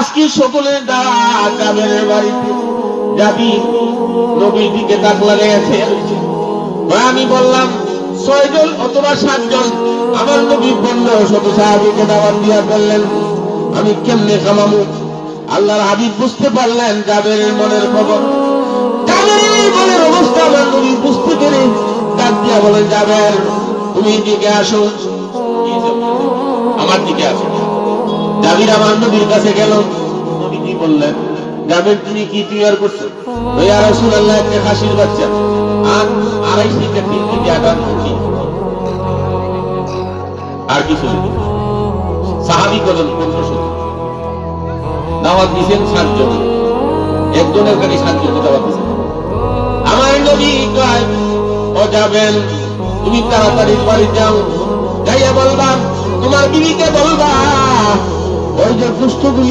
আজকে সকলে জাবেরের বাড়িতে যাবি, নবীর দিকে তাক লাগাইয়াছে। আমি বললাম 6 জন অথবা 7 জন, আমার নবী 1500 সাহাবীকে দাওয়াত দিয়া ফেললেন, আমি কেমনে কামামু? আল্লাহর হাবিব বুঝতে পারলেন জাবেরের মনের খবর, জাবেরের মনের অবস্থা আমার নবী বুঝতে পেরে ডাক দিয়া বলেন, জাবের তুমি দিকে আসো, আমার দিকে আসো। জাবির আমার নবীর কাছে গেল। নবী কি বললেন, জাবের তুমি কি তৈরি করছো? ইয়া রাসূলুল্লাহ, একটা খাসির বাচ্চা আর 2.5 থেকে 3 কেজি আটার মুঠি, আর কিছু সাহাবী কজন 1500 দাওয়াত দিয়েছেন 7 জন, একজনের কাছে 7 জন দাওয়াত দিয়েছেন। আমার নবী কয়, ও যাবেন তুমি তাড়াতাড়ি বাড়ি যাও, যাইয়া বলবা তোমার বিবিকে বলবা ওই যে দুষ্টগুলি